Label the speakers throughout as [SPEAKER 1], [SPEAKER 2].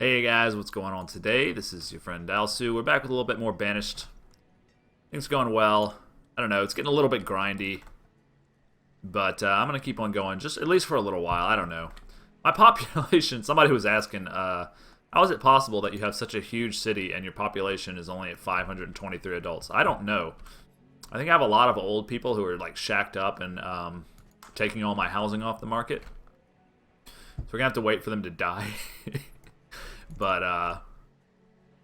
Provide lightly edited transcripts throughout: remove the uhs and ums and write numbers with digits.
[SPEAKER 1] Hey guys, what's going on today? This is your friend Dalsu. We're back with a little bit more Banished. Things going well. I don't know, it's getting a little bit grindy. But I'm going to keep on going, just at least for a little while. I don't know. My population, somebody was asking, how is it possible that you have such a huge city and your population is only at 523 adults? I don't know. I think I have a lot of old people who are like shacked up and taking all my housing off the market. So we're going to have to wait for them to die. But, I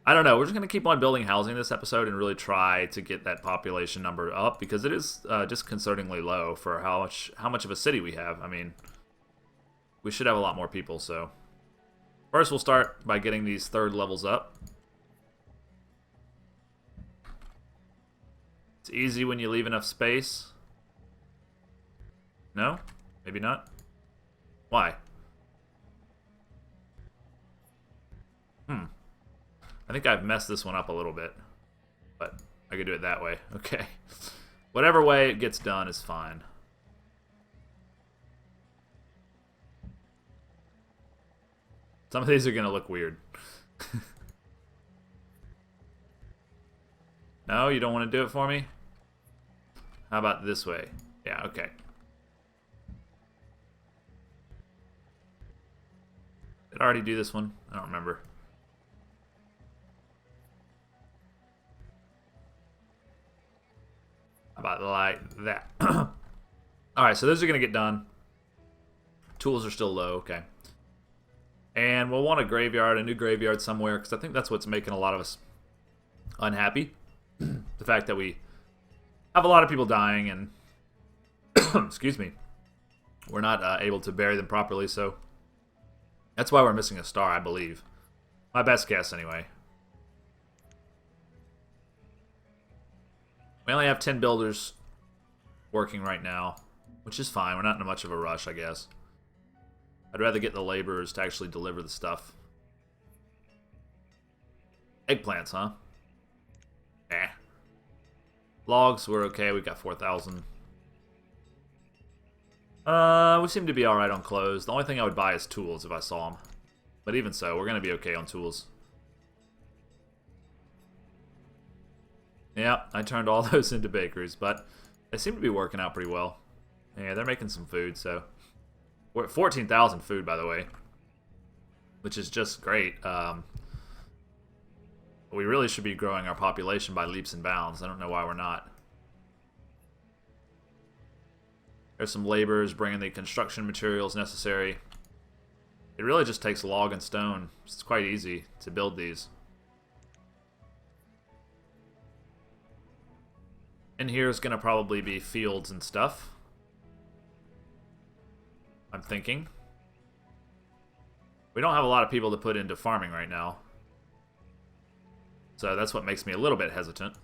[SPEAKER 1] don't know. We're just going to keep on building housing this episode and really try to get that population number up because it is disconcertingly low for how much of a city we have. I mean, we should have a lot more people, so. First, we'll start by getting these third levels up. It's easy when you leave enough space. No? Maybe not? Why? I think I've messed this one up a little bit, but I could do it that way. Okay. Whatever way it gets done is fine. Some of these are going to look weird. No, you don't want to do it for me? How about this way? Yeah, okay. Did I already do this one? I don't remember. About like that. Alright, so those are going to get done. Tools are still low, okay. And we'll want a new graveyard somewhere, because I think that's what's making a lot of us unhappy. The fact that we have a lot of people dying, and excuse me, we're not able to bury them properly, so that's why we're missing a star, I believe. My best guess, anyway. We only have 10 builders working right now, which is fine. We're not in much of a rush, I guess. I'd rather get the laborers to actually deliver the stuff. Eggplants, huh? Eh. Logs, we're okay. We got 4,000. We seem to be alright on clothes. The only thing I would buy is tools if I saw them. But even so, we're going to be okay on tools. Yeah, I turned all those into bakeries, but they seem to be working out pretty well. Yeah, they're making some food, so. We're at 14,000 food, by the way, which is just great. We really should be growing our population by leaps and bounds. I don't know why we're not. There's some laborers bringing the construction materials necessary. It really just takes log and stone. It's quite easy to build these. In here is going to probably be fields and stuff. I'm thinking. We don't have a lot of people to put into farming right now. So that's what makes me a little bit hesitant.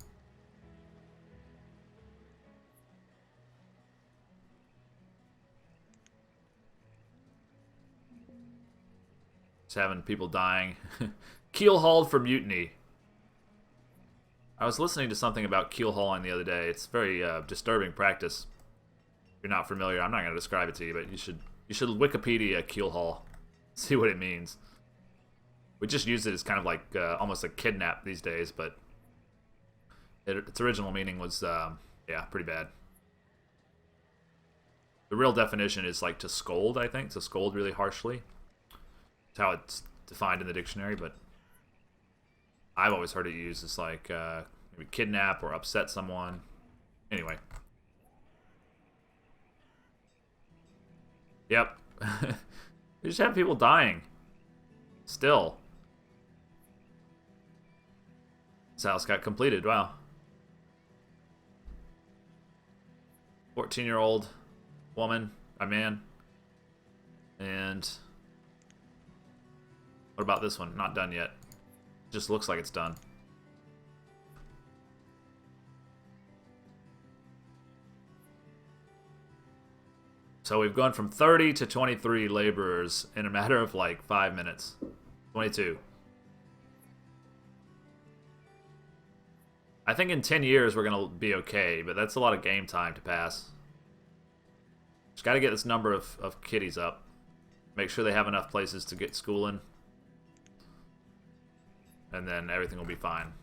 [SPEAKER 1] Just having people dying. Keel hauled for mutiny. I was listening to something about keel hauling the other day. It's very disturbing practice. If you're not familiar, I'm not going to describe it to you, but you should Wikipedia keel haul. See what it means. We just use it as kind of like almost a kidnap these days, but its original meaning was, yeah, pretty bad. The real definition is like to scold, I think. To scold really harshly. That's how it's defined in the dictionary, but I've always heard it used as like maybe kidnap or upset someone. Anyway. Yep. We just have people dying. Still. This house got completed. Wow. 14-year-old woman, a man. And what about this one? Not done yet. Just looks like it's done. So we've gone from 30 to 23 laborers in a matter of like 5 minutes. 22. I think in 10 years we're going to be okay, but that's a lot of game time to pass. Just got to get this number of kiddies up. Make sure they have enough places to get schooling. and then everything will be fine.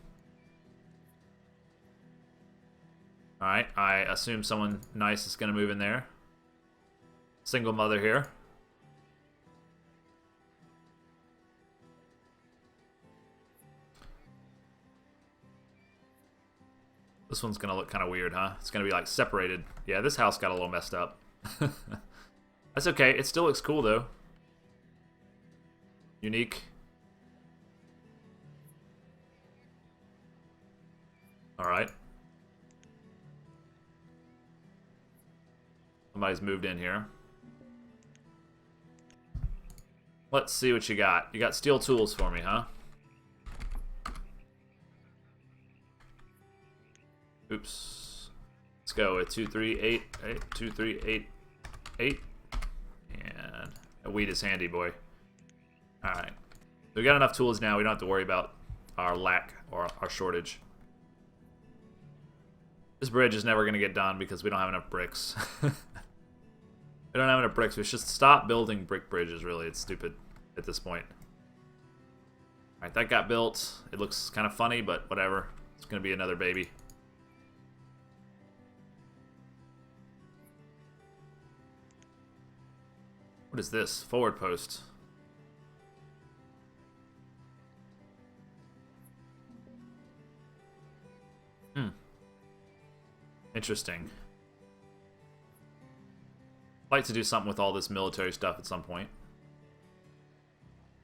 [SPEAKER 1] Alright, I assume someone nice is going to move in there. Single mother here. This one's going to look kind of weird, huh? It's going to be like separated. Yeah, this house got a little messed up. That's okay. It still looks cool, though. Unique. Alright. Somebody's moved in here. Let's see what you got. You got steel tools for me, huh? Oops. Let's go with 2, 3, 8, 8, 2, 3, 8, 8. And a wheat is handy, boy. Alright. We got enough tools now. We don't have to worry about our lack or our shortage. This bridge is never going to get done because we don't have enough bricks. We don't have enough bricks. We should stop building brick bridges, really. It's stupid at this point. Alright, that got built. It looks kind of funny, but whatever. It's going to be another baby. What is this? Forward post. Interesting. I'd like to do something with all this military stuff at some point.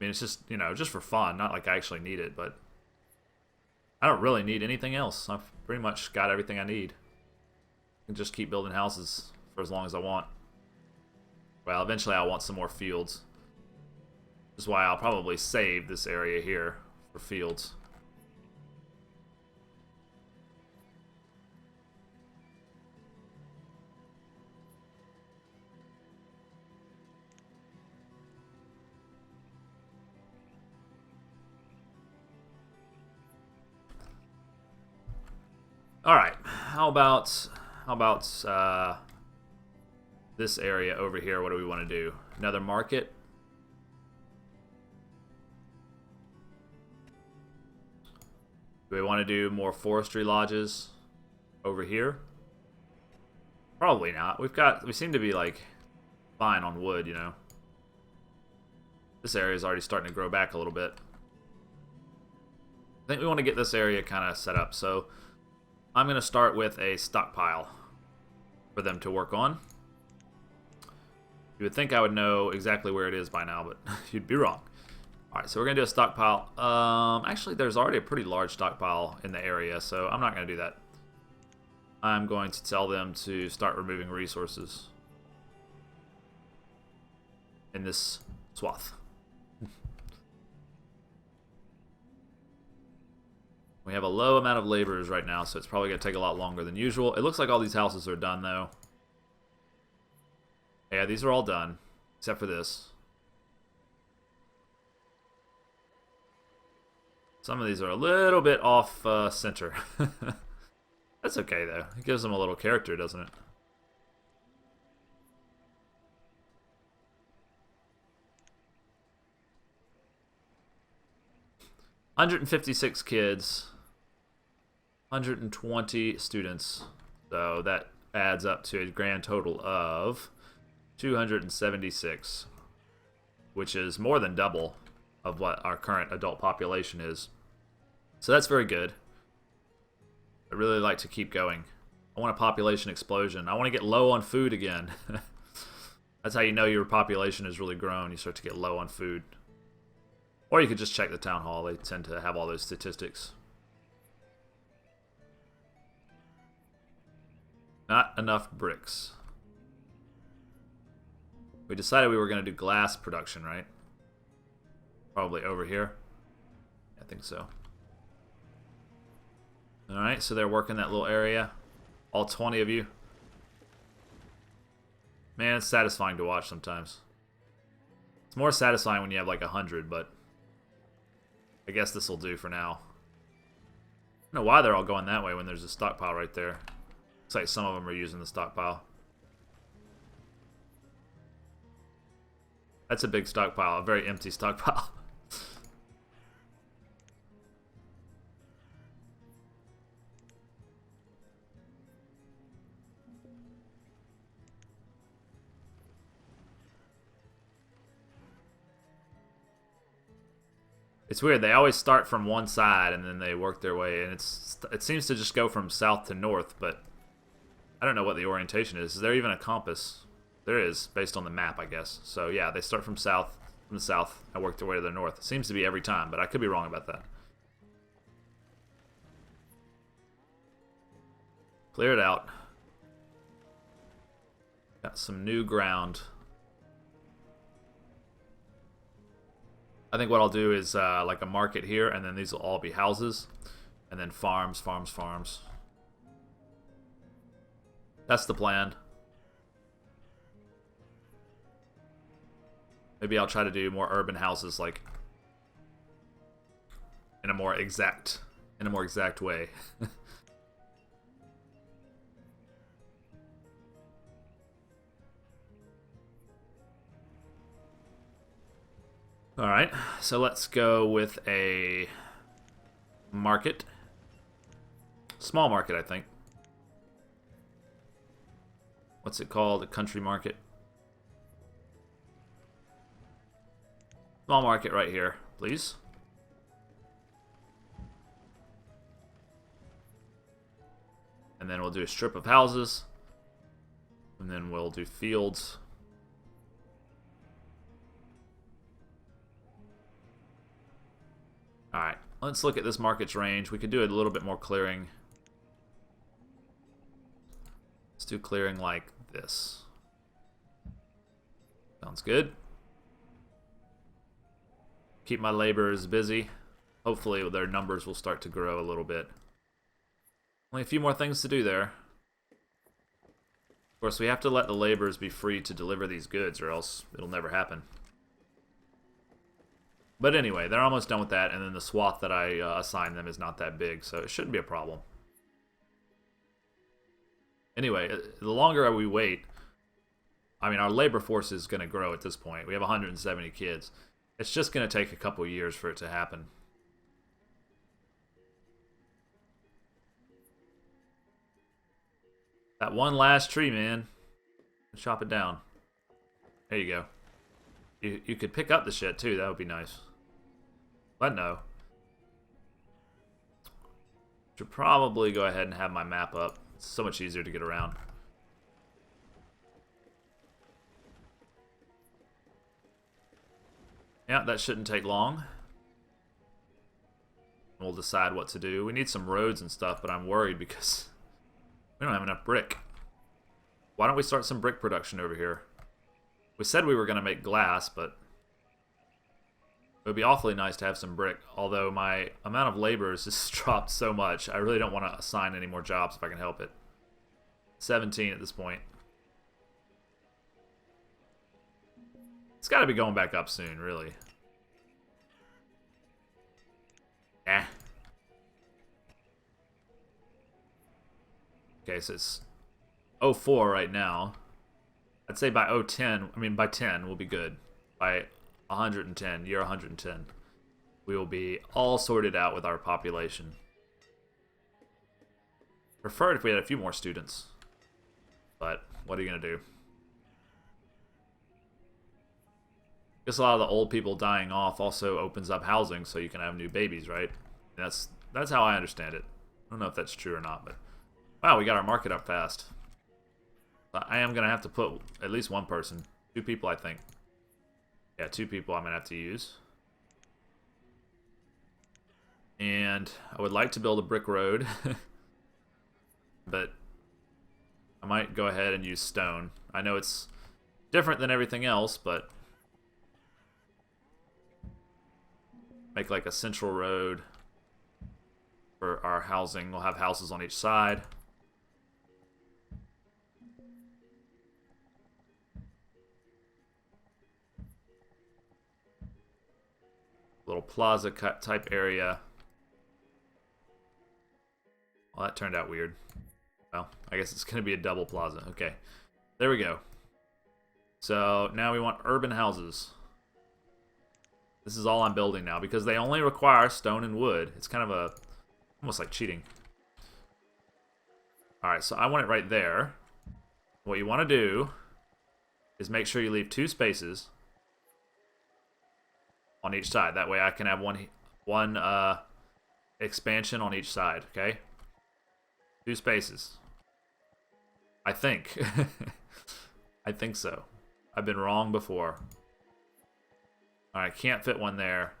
[SPEAKER 1] I mean, it's just, you know, just for fun. Not like I actually need it, but I don't really need anything else. I've pretty much got everything I need. I can just keep building houses for as long as I want. Well, eventually I'll want some more fields. Which is why I'll probably save this area here for fields. All right, how about this area over here? What do we want to do? Another market? Do we want to do more forestry lodges over here? Probably not. We seem to be like fine on wood, you know. This area is already starting to grow back a little bit. I think we want to get this area kind of set up, so I'm going to start with a stockpile for them to work on. You would think I would know exactly where it is by now, but you'd be wrong. Alright, so we're going to do a stockpile. Actually, there's already a pretty large stockpile in the area, so I'm not going to do that. I'm going to tell them to start removing resources in this swath. We have a low amount of laborers right now, so it's probably going to take a lot longer than usual. It looks like all these houses are done, though. Yeah, these are all done, except for this. Some of these are a little bit off center. That's okay, though. It gives them a little character, doesn't it? $156 kids. 120 students, so that adds up to a grand total of 276, which is more than double of what our current adult population is. So that's very good. I'd really like to keep going. I want a population explosion. I want to get low on food again. That's how you know your population has really grown. You start to get low on food. Or you could just check the town hall. They tend to have all those statistics. Not enough bricks. We decided we were going to do glass production, right? Probably over here. I think so. Alright, so they're working that little area. All 20 of you. Man, it's satisfying to watch sometimes. It's more satisfying when you have like 100, but I guess this will do for now. I don't know why they're all going that way when there's a stockpile right there. Looks like some of them are using the stockpile. That's a big stockpile, a very empty stockpile. It's weird. They always start from one side and then they work their way, and it seems to just go from south to north, but I don't know what the orientation is. Is there even a compass? There is, based on the map, I guess. So yeah, they start from the south, and work their way to the north. It seems to be every time, but I could be wrong about that. Clear it out. Got some new ground. I think what I'll do is like a market here, and then these will all be houses, and then farms, farms, farms. That's the plan. Maybe I'll try to do more urban houses, like in a more exact way. All right, so let's go with a market. Small market, I think. What's it called? A country market. Small market right here, please. And then we'll do a strip of houses. And then we'll do fields. Alright, let's look at this market's range. We could do a little bit more clearing. Let's do clearing like this. Sounds good. Keep my laborers busy. Hopefully their numbers will start to grow a little bit. Only a few more things to do there. Of course, we have to let the laborers be free to deliver these goods, or else it'll never happen. But anyway, they're almost done with that, and then the swath that I assigned them is not that big, so it shouldn't be a problem. Anyway, the longer we wait, I mean, our labor force is going to grow at this point. We have 170 kids. It's just going to take a couple years for it to happen. That one last tree, man. Chop it down. There you go. You could pick up the shit, too. That would be nice. But no. Should probably go ahead and have my map up. It's so much easier to get around. Yeah, that shouldn't take long. We'll decide what to do. We need some roads and stuff, but I'm worried because we don't have enough brick. Why don't we start some brick production over here? We said we were going to make glass, but it would be awfully nice to have some brick, although my amount of laborers has dropped so much, I really don't want to assign any more jobs if I can help it. 17 at this point. It's got to be going back up soon, really. Eh. Okay, so it's 04 right now. I'd say by 010, I mean by 10 we'll be good. By 110, year 110, we will be all sorted out with our population. Preferred if we had a few more students, but what are you gonna do? Guess a lot of the old people dying off also opens up housing, so you can have new babies, right? And that's how I understand it. I don't know if that's true or not, but wow, we got our market up fast. I am gonna have to put at least one person, 2 people, I think. Yeah, 2 people I'm going to have to use. And I would like to build a brick road. But I might go ahead and use stone. I know it's different than everything else, but make like a central road for our housing. We'll have houses on each side. Little plaza type area. Well, that turned out weird. Well, I guess it's going to be a double plaza. Okay, there we go. So now we want urban houses. This is all I'm building now because they only require stone and wood. It's kind of almost like cheating. Alright, so I want it right there. What you want to do is make sure you leave 2 spaces on each side. That way I can have one one expansion on each side, okay? 2 spaces. I think. I think so. I've been wrong before. Alright, can't fit one there.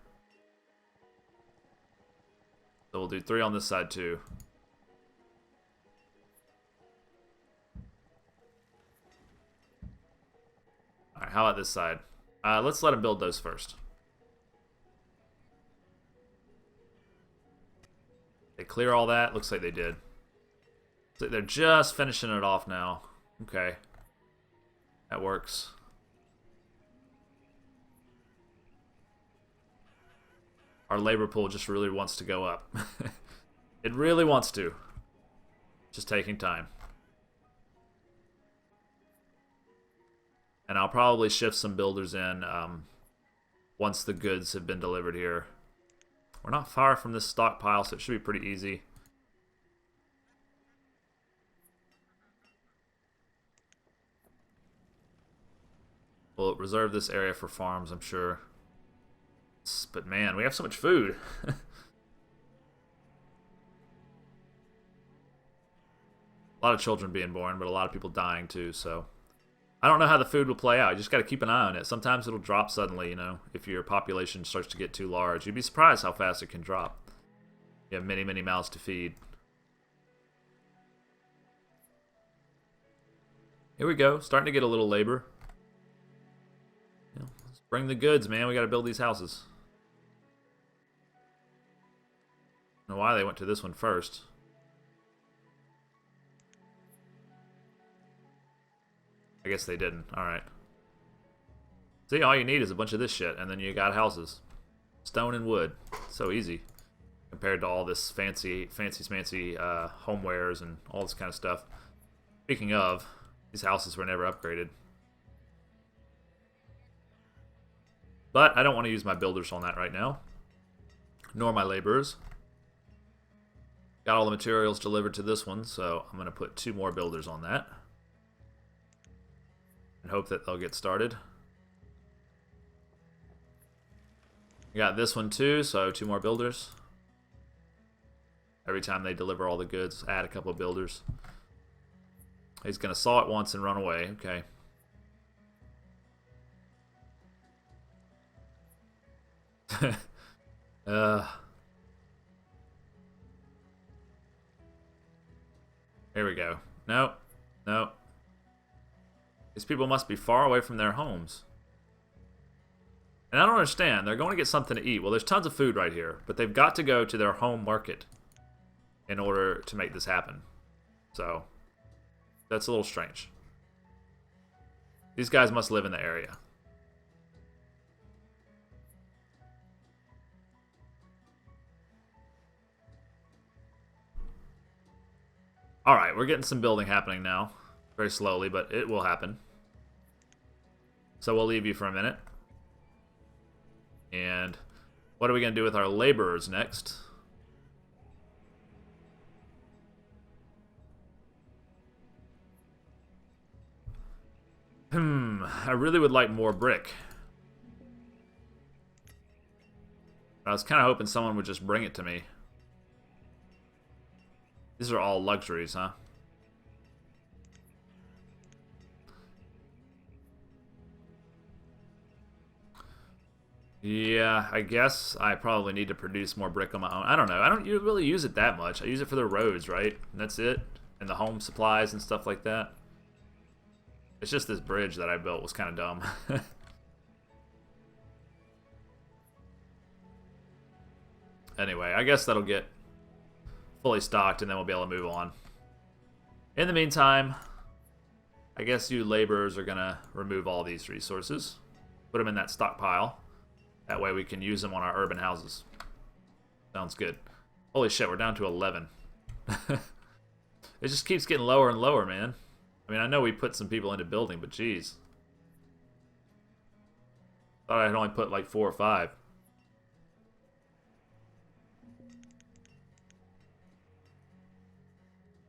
[SPEAKER 1] So we'll do 3 on this side too. Alright, how about this side? Let's let them build those first. They clear all that? Looks like they did. So they're just finishing it off now. Okay. That works. Our labor pool just really wants to go up. It really wants to. Just taking time. And I'll probably shift some builders in once the goods have been delivered here. We're not far from this stockpile, so it should be pretty easy. We'll reserve this area for farms, I'm sure. But man, we have so much food. A lot of children being born, but a lot of people dying too, so... I don't know how the food will play out. You just got to keep an eye on it. Sometimes it'll drop suddenly, you know, if your population starts to get too large. You'd be surprised how fast it can drop. You have many, many mouths to feed. Here we go. Starting to get a little labor. You know, let's bring the goods, man. We got to build these houses. I don't know why they went to this one first. I guess they didn't. Alright. See, all you need is a bunch of this shit, and then you got houses. Stone and wood. So easy. Compared to all this fancy homewares and all this kind of stuff. Speaking of, these houses were never upgraded. But I don't want to use my builders on that right now. Nor my laborers. Got all the materials delivered to this one, so I'm going to put 2 more builders on that. And hope that they'll get started. We got this one too, so 2 more builders. Every time they deliver all the goods, add a couple of builders. He's going to saw it once and run away. Okay. Here we go. Nope. Nope. These people must be far away from their homes. And I don't understand. They're going to get something to eat. Well, there's tons of food right here. But they've got to go to their home market in order to make this happen. So, that's a little strange. These guys must live in the area. Alright, we're getting some building happening now. Very slowly, but it will happen. So we'll leave you for a minute. And what are we going to do with our laborers next? I really would like more brick. I was kind of hoping someone would just bring it to me. These are all luxuries, huh? Yeah, I guess I probably need to produce more brick on my own. I don't know. I don't really use it that much. I use it for the roads, right? And that's it. And the home supplies and stuff like that. It's just this bridge that I built was kind of dumb. Anyway, I guess that'll get fully stocked and then we'll be able to move on. In the meantime, I guess you laborers are going to remove all these resources. Put them in that stockpile. That way we can use them on our urban houses. Sounds good. Holy shit, we're down to 11. It just keeps getting lower and lower, man. I mean, I know we put some people into building, but geez. Thought I had only put like 4 or 5.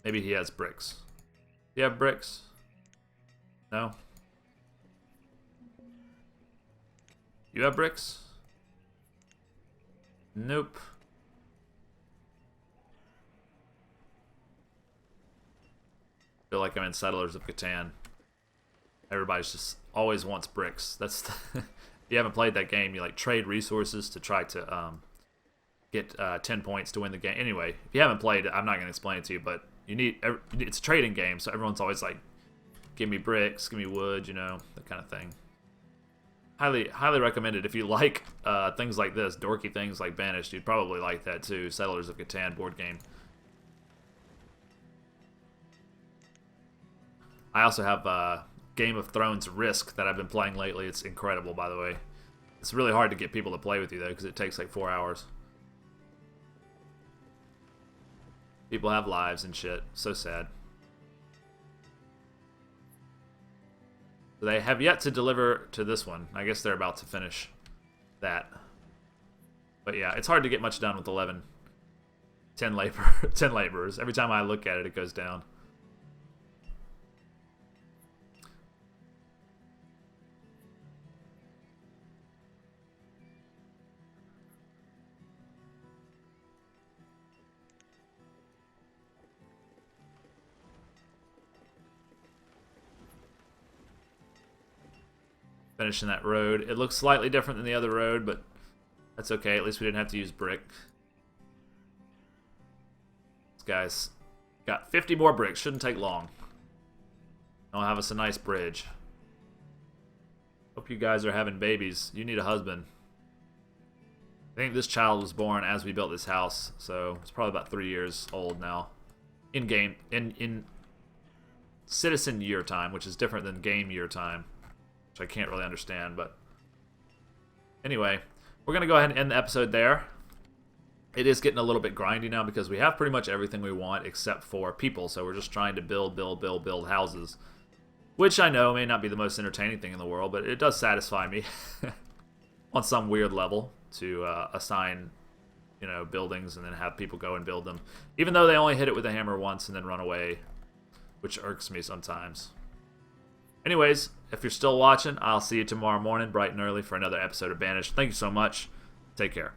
[SPEAKER 1] Maybe he has bricks. Do you have bricks? No? You have bricks? Nope. Feel like I'm in Settlers of Catan. Everybody's just always wants bricks. That's if you haven't played that game, you like trade resources to try to get 10 points to win the game. Anyway, if you haven't played it, I'm not going to explain it to you, but it's a trading game, so everyone's always like, give me bricks, give me wood, you know, that kind of thing. Highly recommended. If you like things like this, dorky things like Banished, you'd probably like that too. Settlers of Catan board game. I also have Game of Thrones Risk that I've been playing lately. It's incredible, by the way. It's really hard to get people to play with you, though, because it takes like 4 hours. People have lives and shit. So sad. They have yet to deliver to this one. I guess they're about to finish that. But yeah, it's hard to get much done with 10 laborers. Every time I look at it, it goes down. Finishing that road. It looks slightly different than the other road, but that's okay. At least we didn't have to use brick. This guy's got 50 more bricks. Shouldn't take long. I'll have us a nice bridge. Hope you guys are having babies. You need a husband. I think this child was born as we built this house, so it's probably about 3 years old now. In citizen year time, which is different than game year time. I can't really understand, but anyway, we're going to go ahead and end the episode there. It is getting a little bit grindy now because we have pretty much everything we want except for people, so we're just trying to build houses, which I know may not be the most entertaining thing in the world, but it does satisfy me on some weird level to assign, you know, buildings and then have people go and build them, even though they only hit it with a hammer once and then run away, which irks me sometimes. Anyways, if you're still watching, I'll see you tomorrow morning bright and early for another episode of Banished. Thank you so much. Take care.